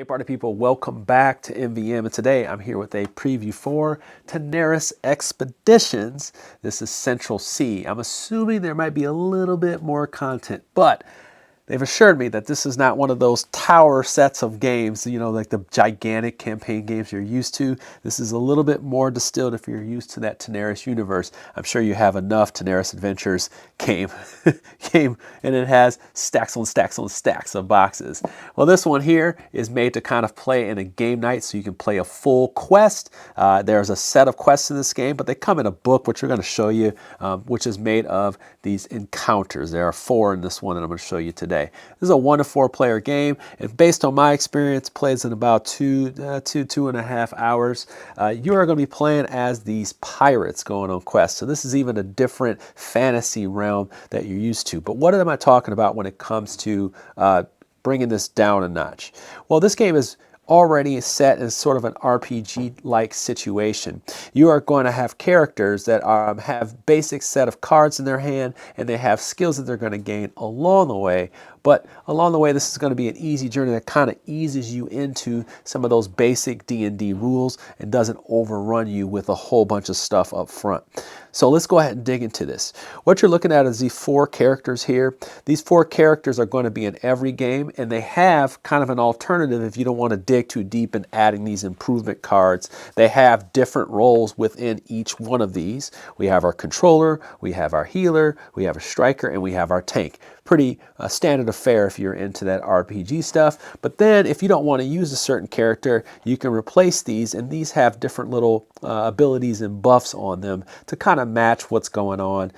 Hey party people, welcome back to MVM, and today I'm here with a preview for Tanares Expeditions. This is Central C. I'm assuming there might be a little bit more content, but they've assured me that this is not one of those tower sets of games, you know, like the gigantic campaign games you're used to. This is a little bit more distilled if you're used to that Tanares universe. I'm sure you have enough Tanares Adventures game, and it has stacks on stacks on stacks of boxes. Well, this one here is made to kind of play in a game night, so you can play a full quest. There's a set of quests in this game, but they come in a book, which we're going to show you, which is made of these encounters. There are 4 in this one that I'm going to show you today. This is a 1 to 4 player game, and based on my experience, plays in about 2.5 hours. You are going to be playing as these pirates going on quests. So this is even a different fantasy realm that you're used to. But what am I talking about when it comes to bringing this down a notch? Well, this game is already set in sort of an RPG-like situation. You are going to have characters that have basic set of cards in their hand, and they have skills that they're going to gain along the way. But along the way, this is going to be an easy journey that kind of eases you into some of those basic D&D rules and doesn't overrun you with a whole bunch of stuff up front. So let's go ahead and dig into this. What you're looking at is these 4 characters here. These 4 characters are going to be in every game, and they have kind of an alternative if you don't want to dig too deep in adding these improvement cards. They have different roles within each one of these. We have our controller, we have our healer, we have a striker, and we have our tank. Pretty standard affair if you're into that RPG stuff. But then if you don't want to use a certain character, you can replace these, and these have different little abilities and buffs on them to kind of match what's going on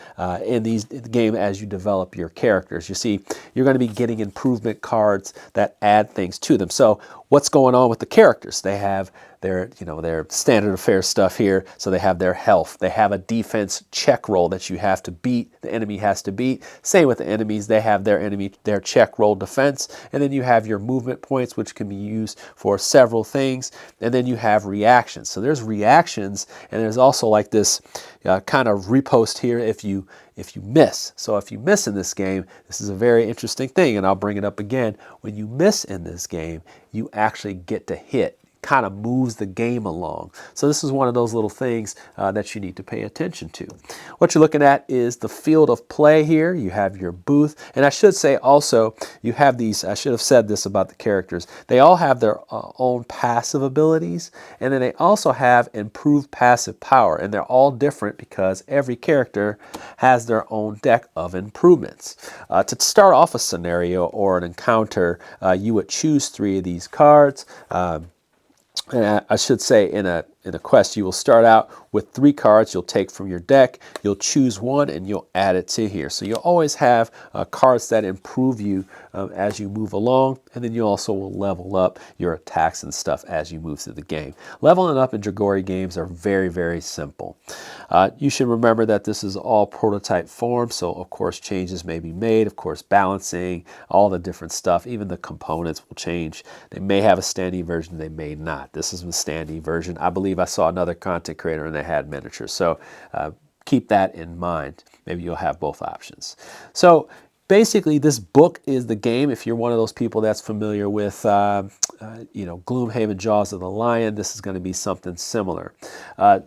in the game as you develop your characters. You see, you're going to be getting improvement cards that add things to them. So what's going on with the characters? They have their standard affair stuff here. So they have their health. They have a defense check roll that you have to beat. The enemy has to beat. Same with the enemies. They have their check roll defense. And then you have your movement points, which can be used for several things. And then you have reactions. So there's reactions, and there's also like this kind of repost here if you miss. So if you miss in this game, this is a very interesting thing, and I'll bring it up again. When you miss in this game, you actually get to hit. Kind of moves the game along. So this is one of those little things that you need to pay attention to. What you're looking at is the field of play here. You have your booth, and I should say also you have these, I should have said this about the characters, they all have their own passive abilities, and then they also have improved passive power, and they're all different because every character has their own deck of improvements. To start off a scenario or an encounter, you would choose 3 of these cards. And I should say in a quest, you will start out with 3 cards you'll take from your deck. You'll choose one and you'll add it to here. So you'll always have cards that improve you as you move along, and then you also will level up your attacks and stuff as you move through the game. Leveling up in Dragori Games are very, very simple. You should remember that this is all prototype form, so of course changes may be made. Of course, balancing, all the different stuff, even the components will change. They may have a standee version, they may not. This is the standee version. I believe I saw another content creator and they had miniatures. So keep that in mind. Maybe you'll have both options. So basically, this book is the game. If you're one of those people that's familiar with, Gloomhaven, Jaws of the Lion, this is going to be something similar.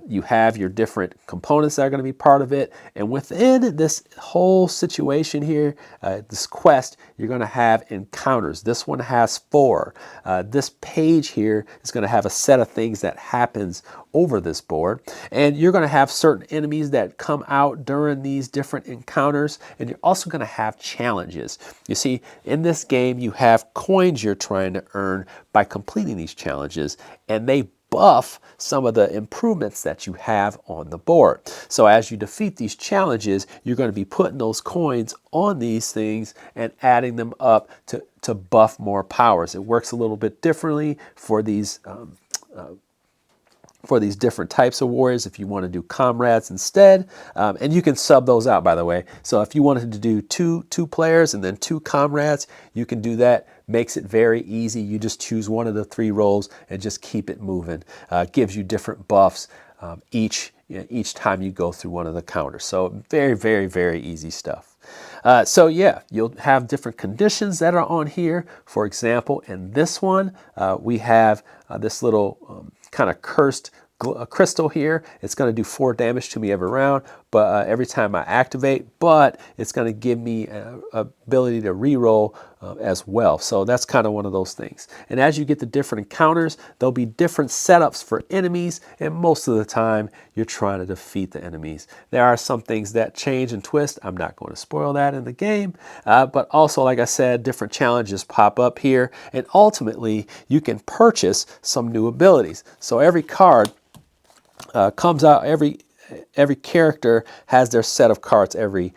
You have your different components that are going to be part of it, and within this whole situation here, this quest, you're going to have encounters. This one has 4. This page here is going to have a set of things that happens over this board, and you're going to have certain enemies that come out during these different encounters, and you're also going to have challenges. You see, in this game, you have coins you're trying to earn by completing these challenges, and they buff some of the improvements that you have on the board. So as you defeat these challenges, you're going to be putting those coins on these things and adding them up to buff more powers. It works a little bit differently for these different types of warriors if you want to do comrades instead. And you can sub those out, by the way. So if you wanted to do two players and then 2 comrades, you can do that. Makes it very easy. You just choose one of the 3 roles and just keep it moving. Gives you different buffs each time you go through one of the counters. So very, very, very easy stuff. So yeah, you'll have different conditions that are on here. For example, in this one, we have this little kind of cursed crystal here. It's going to do 4 damage to me every round, but every time I activate, but it's going to give me ability to reroll as well. So that's kind of one of those things. And as you get the different encounters, there'll be different setups for enemies, and most of the time you're trying to defeat the enemies. There are some things that change and twist. I'm not going to spoil that in the game, but also, like I said, different challenges pop up here, and ultimately you can purchase some new abilities. So every card comes out, every character has their set of cards. Every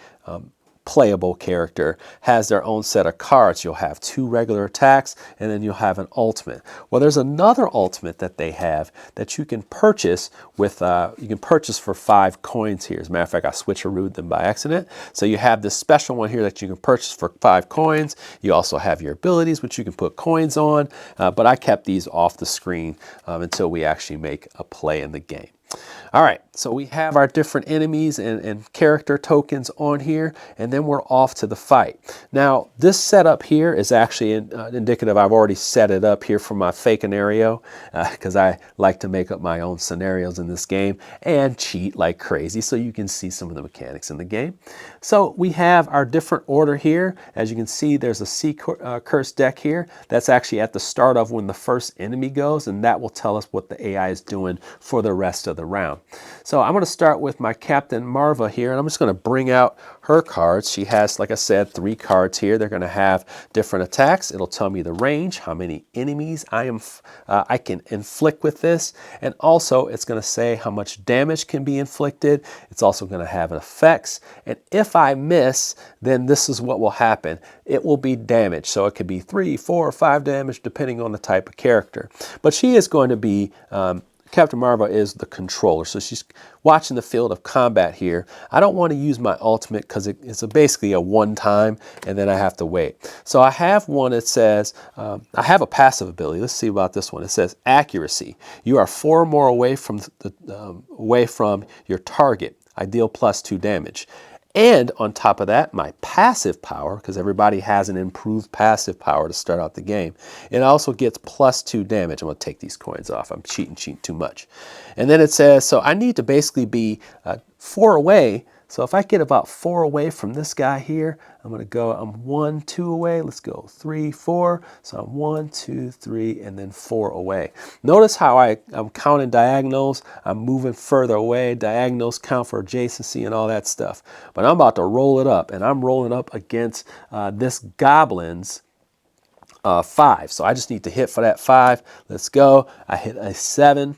playable character has their own set of cards. You'll have 2 regular attacks, and then you'll have an ultimate. Well, there's another ultimate that they have that you can purchase with, you can purchase for 5 coins here. As a matter of fact, I switcherooed them by accident. So you have this special one here that you can purchase for 5 coins. You also have your abilities, which you can put coins on, but I kept these off the screen until we actually make a play in the game. All right, so we have our different enemies and character tokens on here, and then we're off to the fight. Now, this setup here is actually indicative. I've already set it up here for my fake scenario because I like to make up my own scenarios in this game and cheat like crazy so you can see some of the mechanics in the game. So we have our different order here. As you can see, there's a sea curse deck here. That's actually at the start of when the first enemy goes, and that will tell us what the AI is doing for the rest of the round. So I'm going to start with my Captain Marva here, and I'm just going to bring out her cards. She has, like I said, 3 cards here. They're going to have different attacks. It'll tell me the range, how many enemies I can inflict with this, and also it's going to say how much damage can be inflicted. It's also going to have effects, and if I miss, then this is what will happen. It will be damage, so it could be 3, 4, or 5 damage depending on the type of character. But she is going to be Captain Marva is the controller, so she's watching the field of combat here. I don't want to use my ultimate because it's basically a one-time, and then I have to wait. So I have one that says, I have a passive ability. Let's see about this one. It says accuracy. You are 4 or more away from your target. I deal +2 damage. And on top of that, my passive power, because everybody has an improved passive power to start out the game, it also gets +2 damage. I'm going to take these coins off. I'm cheating too much. And then it says, so I need to basically be 4 away. So if I get about 4 away from this guy here, I'm going to go, I'm 1, 2 away. Let's go 3, 4. So I'm 1, 2, 3, and then 4 away. Notice how I'm counting diagonals. I'm moving further away. Diagonals count for adjacency and all that stuff. But I'm about to roll it up, and I'm rolling up against this goblin's 5. So I just need to hit for that 5. Let's go. I hit a 7.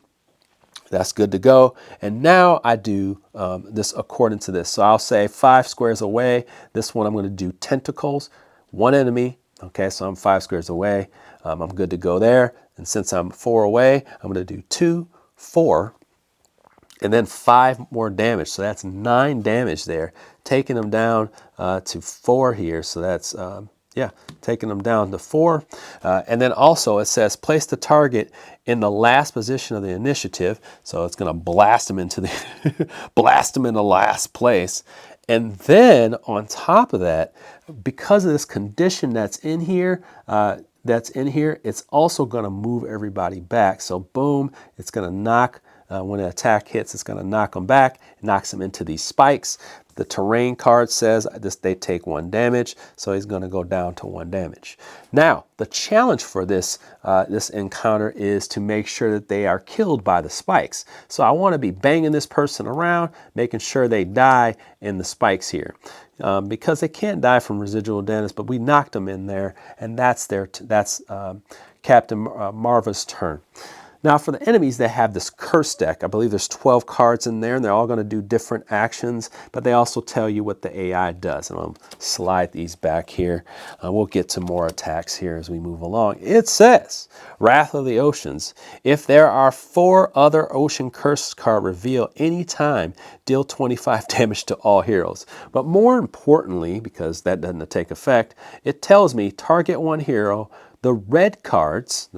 That's good to go. And now I do this according to this. So I'll say 5 squares away. This one I'm going to do tentacles, 1 enemy. Okay, so I'm 5 squares away. I'm good to go there. And since I'm 4 away, I'm going to do 2, 4, and then 5 more damage. So that's 9 damage there, taking them down to 4 here. So that's taking them down to 4. And then also it says place the target in the last position of the initiative. So it's going to blast them into the blast them in the last place. And then on top of that, because of this condition that's in here, it's also going to move everybody back. So boom, it's going to knock. When an attack hits, it's going to knock them back. It knocks them into these spikes. The terrain card says they take 1 damage, so he's going to go down to 1 damage. Now, the challenge for this encounter is to make sure that they are killed by the spikes. So I want to be banging this person around, making sure they die in the spikes here. Because they can't die from residual damage, but we knocked them in there, and that's Captain Marva's turn. Now for the enemies, they have this curse deck. I believe there's 12 cards in there, and they're all going to do different actions, but they also tell you what the AI does. And I'll slide these back here. We'll get to more attacks here as we move along. It says, Wrath of the Oceans. If there are 4 other ocean curse cards revealed anytime, deal 25 damage to all heroes. But more importantly, because that doesn't take effect, it tells me target 1 hero, The red cards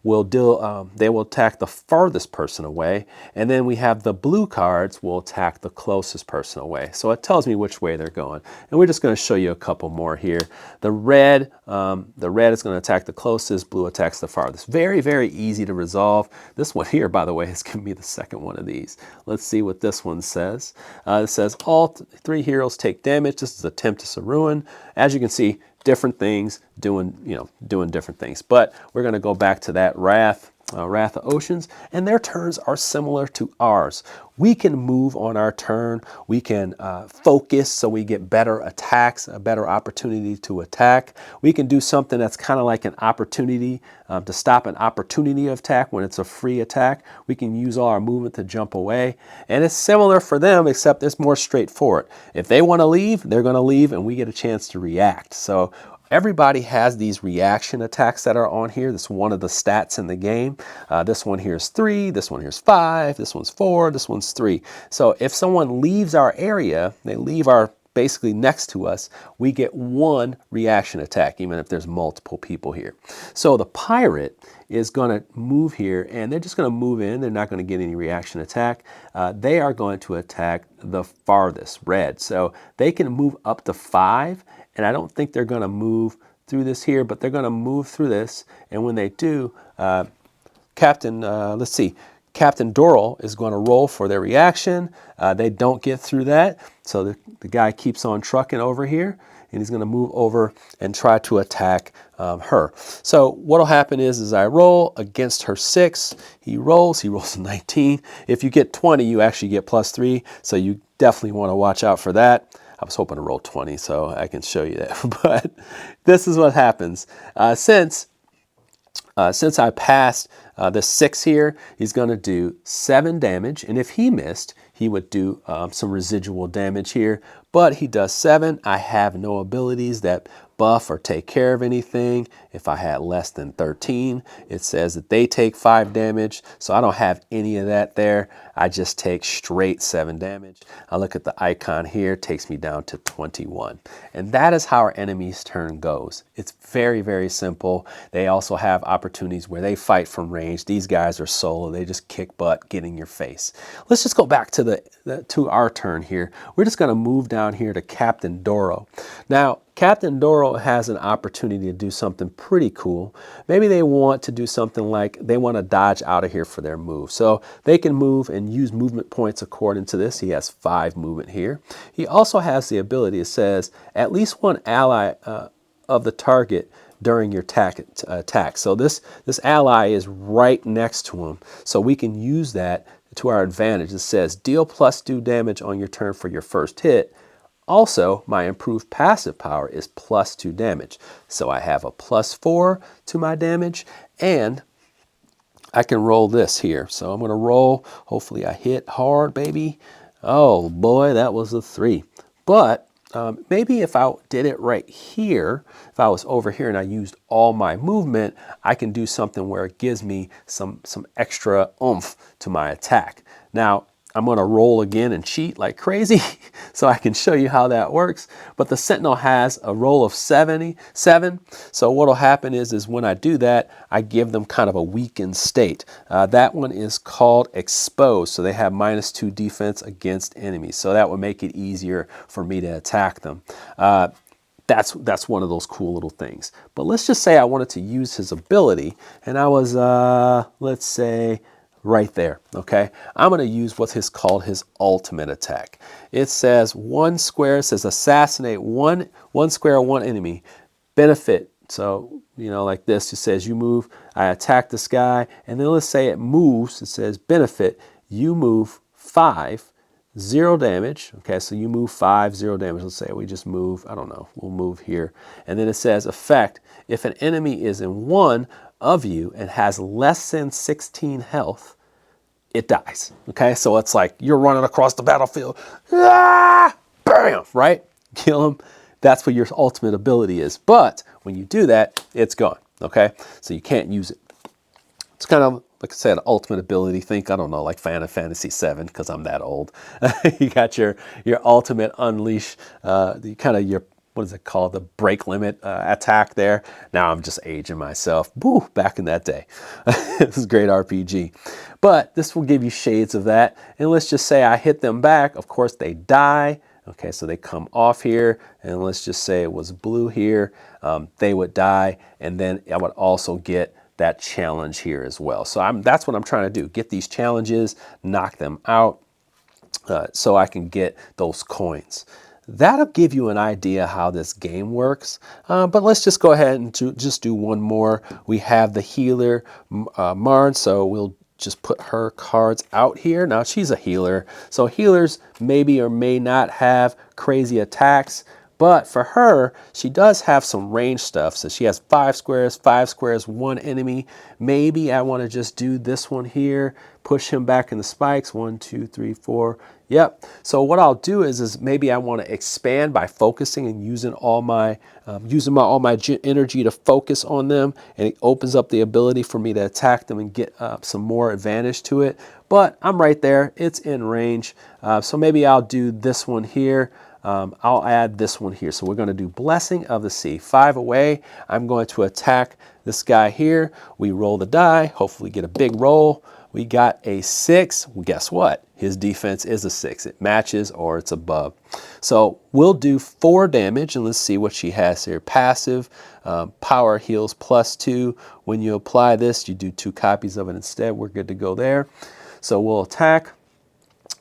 will deal, they will attack the farthest person away, and then we have the blue cards will attack the closest person away. So it tells me which way they're going. And we're just going to show you a couple more here. The red is going to attack the closest, blue attacks the farthest. Very, very easy to resolve. This one here, by the way, is going to be the second one of these. Let's see what this one says. It says all three heroes take damage. This is a Tempest of Ruin. As you can see, different things doing different things. But we're going to go back to that Wrath of Oceans, and their turns are similar to ours. We can move on our turn. We can focus so we get better attacks, a better opportunity to attack. We can do something that's kind of like an opportunity to stop an opportunity of attack when it's a free attack. We can use all our movement to jump away. And it's similar for them, except it's more straightforward. If they want to leave, they're going to leave, and we get a chance to react. So everybody has these reaction attacks that are on here. This is one of the stats in the game. This one here is 3, this one here is 5, this one's 4, this one's 3. So if someone leaves our area, they leave our basically next to us, we get 1 reaction attack, even if there's multiple people here. So the pirate is going to move here, and they're just going to move in. They're not going to get any reaction attack. They are going to attack the farthest, red. So they can move up to 5, and I don't think they're going to move through this here, but they're going to move through this. And when they do, Captain Doral is going to roll for their reaction. They don't get through that. So the guy keeps on trucking over here, and he's going to move over and try to attack her. So what will happen is I roll against her 6. He rolls a 19. If you get 20, you actually get +3. So you definitely want to watch out for that. I was hoping to roll 20 so I can show you that. But this is what happens. Since I passed the 6 here, he's going to do 7 damage. And if he missed, he would do some residual damage here. But he does 7. I have no abilities that buff or take care of anything. If I had less than 13, it says that they take 5 damage. So I don't have any of that there. I just take straight 7 damage. I look at the icon here, it takes me down to 21. And that is how our enemy's turn goes. It's very, very simple. They also have opportunities where they fight from range. These guys are solo. They just kick butt, get in your face. Let's just go back to to our turn here. We're just going to move down here to Captain Doro. Now, Captain Doro has an opportunity to do something pretty cool. Maybe they want to do something like they want to dodge out of here for their move. So they can move and use movement points according to this. He has 5 movement here. He also has the ability, it says, at least 1 ally of the target during your attack. So this ally is right next to him. So we can use that to our advantage. It says deal +2 damage on your turn for your first hit. Also, my improved passive power is +2 damage. So I have a +4 to my damage, and I can roll this here. So I'm going to roll. Hopefully I hit hard, baby. Oh boy, that was a 3. But maybe if I did it right here, if I was over here and I used all my movement, I can do something where it gives me some extra oomph to my attack. Now, I'm going to roll again and cheat like crazy so I can show you how that works. But the Sentinel has a roll of 7. So what will happen is when I do that, I give them kind of a weakened state. That one is called Exposed. So they have -2 defense against enemies. So that would make it easier for me to attack them. That's one of those cool little things. But let's just say I wanted to use his ability, and I was, let's say, right there, okay? I'm going to use what's called his ultimate attack. It says 1 square, it says assassinate one square, 1 enemy. Benefit, so, you know, like this, it says you move, I attack this guy, and then let's say it moves, it says benefit, you move 5, 0 damage, okay? So you move 5, 0 damage. Let's say we just move, I don't know, we'll move here. And then it says effect, if an enemy is in one of you and has less than 16 health, it dies. Okay, so it's like you're running across the battlefield, bam, right? Kill him. That's what your ultimate ability is. But when you do that, it's gone. Okay, so you can't use it. It's kind of like I said, ultimate ability. Think, I don't know, like Final Fantasy VII, because I'm that old. You got your ultimate unleash, kind of your what is it called? The break limit attack there. Now I'm just aging myself. Woo, back in that day. This is great RPG. But this will give you shades of that. And let's just say I hit them back. Of course, they die. Okay, so they come off here. And let's just say it was blue here. They would die. And then I would also get that challenge here as well. So that's what I'm trying to do. Get these challenges, knock them out, so I can get those coins. That'll give you an idea how this game works. But let's just go ahead and just do one more. We have the healer, Marn, so we'll just put her cards out here. Now she's a healer, so healers maybe or may not have crazy attacks, but for her, she does have some range stuff. So she has 5 squares, 1 enemy. Maybe I want to just do this one here, push him back in the spikes. 1, 2, 3, 4. Yep. So what I'll do is maybe I want to expand by focusing and using all my energy to focus on them, and it opens up the ability for me to attack them and get some more advantage to it. But I'm right there. It's in range. So maybe I'll do this one here. I'll add this one here. So we're going to do Blessing of the Sea. 5 away. I'm going to attack this guy here. We roll the die, hopefully get a big roll. We got a 6. Well, guess what? His defense is a 6. It matches or it's above. So we'll do 4 damage, and let's see what she has here. Passive, power heals +2. When you apply this, you do 2 copies of it instead. We're good to go there. So we'll attack.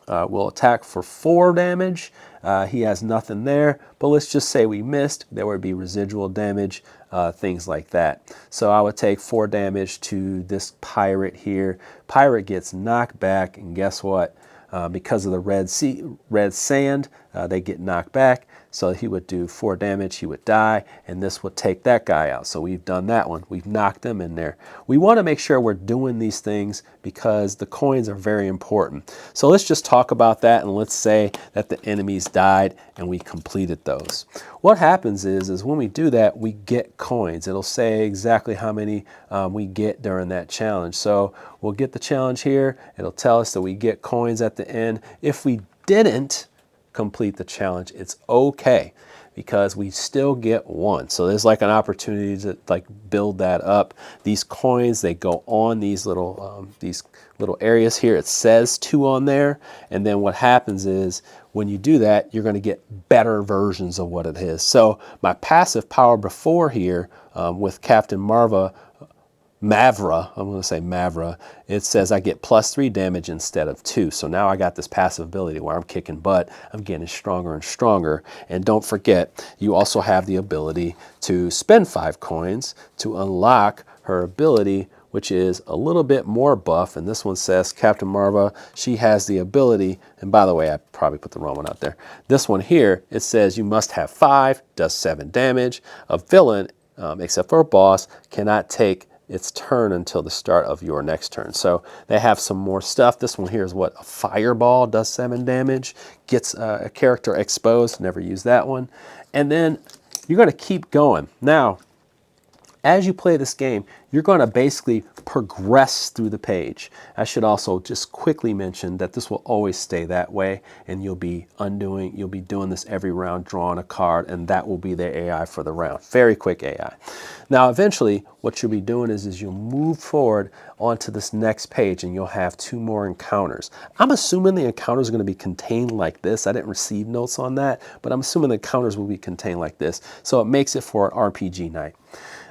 We'll attack for 4 damage. He has nothing there, but let's just say we missed. There would be residual damage, things like that. So I would take 4 damage to this pirate here. Pirate gets knocked back, and guess what? Because of the red sand, they get knocked back. So he would do 4 damage, he would die, and this would take that guy out. So we've done that one. We've knocked them in there. We want to make sure we're doing these things because the coins are very important. So let's just talk about that, and let's say that the enemies died and we completed those. What happens is when we do that, we get coins. It'll say exactly how many we get during that challenge. So we'll get the challenge here. It'll tell us that we get coins at the end. If we didn't complete the challenge, it's okay because we still get 1. So there's like an opportunity to like build that up. These coins, they go on these little areas here. It says 2 on there, and then what happens is when you do that, you're going to get better versions of what it is. So my passive power before here with Captain Mavra, I'm going to say Mavra, it says I get +3 damage instead of 2. So now I got this passive ability where I'm kicking butt. I'm getting stronger and stronger. And don't forget, you also have the ability to spend 5 coins to unlock her ability, which is a little bit more buff. And this one says Captain Marva, she has the ability, and by the way, I probably put the wrong one out there. This one here, it says you must have 5, does 7 damage. A villain, except for a boss, cannot take its turn until the start of your next turn. So they have some more stuff. This one here is what? A fireball, does 7 damage, gets a character exposed, never use that one. And then you're going to keep going. Now, as you play this game, you're going to basically progress through the page. I should also just quickly mention that this will always stay that way, and you'll be doing this every round, drawing a card, and that will be the AI for the round. Very quick AI. Now, eventually, what you'll be doing is you'll move forward onto this next page, and you'll have 2 more encounters. I'm assuming the encounters are going to be contained like this. I didn't receive notes on that, but I'm assuming the encounters will be contained like this. So it makes it for an RPG night.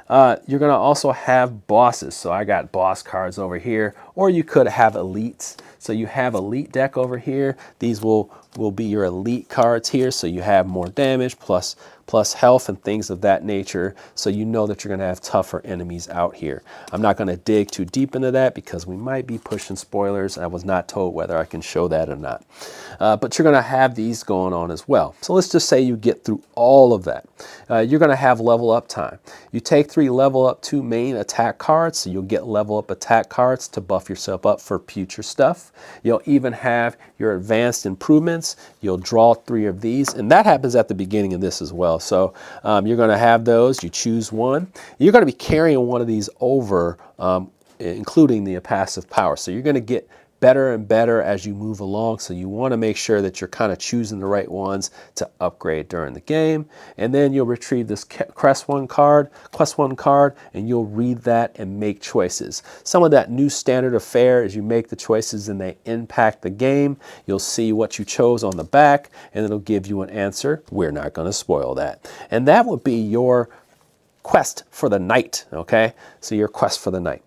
You're going to also have bosses. So I got boss cards over here, or you could have elites. So you have elite deck over here. These will be your elite cards here. So you have more damage plus health and things of that nature. So you know that you're going to have tougher enemies out here. I'm not going to dig too deep into that because we might be pushing spoilers. I was not told whether I can show that or not. But you're going to have these going on as well. So let's just say you get through all of that. You're going to have level up time. You take 3 level up 2 main attack cards. So you'll get level up attack cards to buff yourself up for future stuff. You'll even have your advanced improvements. You'll draw 3 of these, and that happens at the beginning of this as well. So you're going to have those. You choose one. You're going to be carrying one of these over, including the passive power. So you're going to get better and better as you move along. So you want to make sure that you're kind of choosing the right ones to upgrade during the game. And then you'll retrieve this Quest 1 card, and you'll read that and make choices. Some of that new standard of fare is you make the choices and they impact the game. You'll see what you chose on the back and it'll give you an answer. We're not going to spoil that. And that would be your quest for the night, okay? So your quest for the night.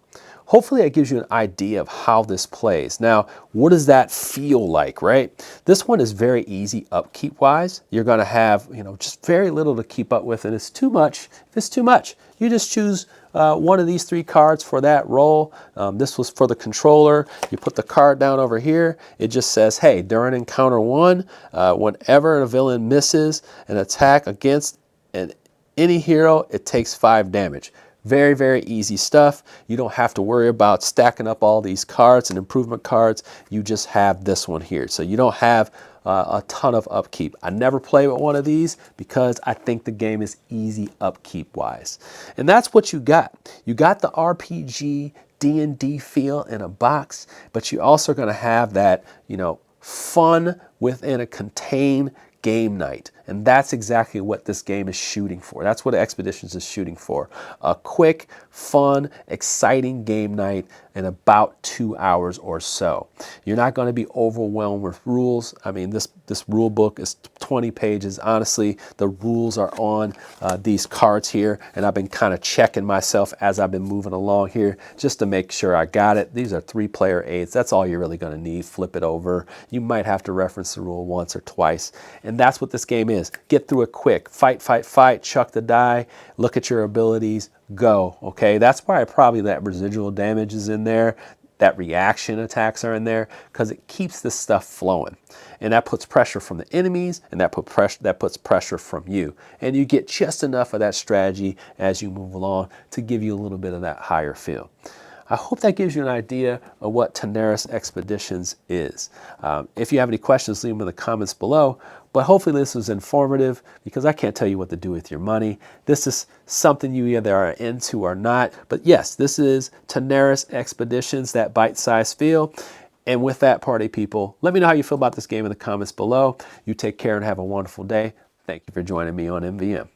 Hopefully that gives you an idea of how this plays. Now, what does that feel like, right? This one is very easy upkeep wise. You're gonna have, just very little to keep up with, and it's too much. If it's too much, you just choose one of these 3 cards for that role. This was for the controller. You put the card down over here. It just says, hey, during encounter 1, whenever a villain misses an attack against any hero, it takes 5 damage. Very, very easy stuff. You don't have to worry about stacking up all these cards and improvement cards. You just have this one here. So you don't have a ton of upkeep. I never play with one of these because I think the game is easy upkeep wise. And that's what you got. You got the RPG D&D feel in a box, but you're also going to have that, fun within a contained game night. And that's exactly what this game is shooting for. That's what Expeditions is shooting for. A quick, fun, exciting game night in about 2 hours or so. You're not going to be overwhelmed with rules. I mean, this rule book is 20 pages. Honestly, the rules are on these cards here, and I've been kind of checking myself as I've been moving along here just to make sure I got it. These are 3-player aids. That's all you're really going to need. Flip it over. You might have to reference the rule once or twice, and that's what this game is. Get through it quick. Fight, fight, fight. Chuck the die. Look at your abilities. Go. Okay, that's why probably that residual damage is in there. That reaction attacks are in there because it keeps this stuff flowing, and that puts pressure from the enemies, and that puts pressure from you, and you get just enough of that strategy as you move along to give you a little bit of that higher feel. I hope that gives you an idea of what Tanares Expeditions is. If you have any questions, leave them in the comments below. But hopefully this was informative because I can't tell you what to do with your money. This is something you either are into or not. But yes, this is Tanares Expeditions, that bite-sized feel. And with that, party people, let me know how you feel about this game in the comments below. You take care and have a wonderful day. Thank you for joining me on MVM.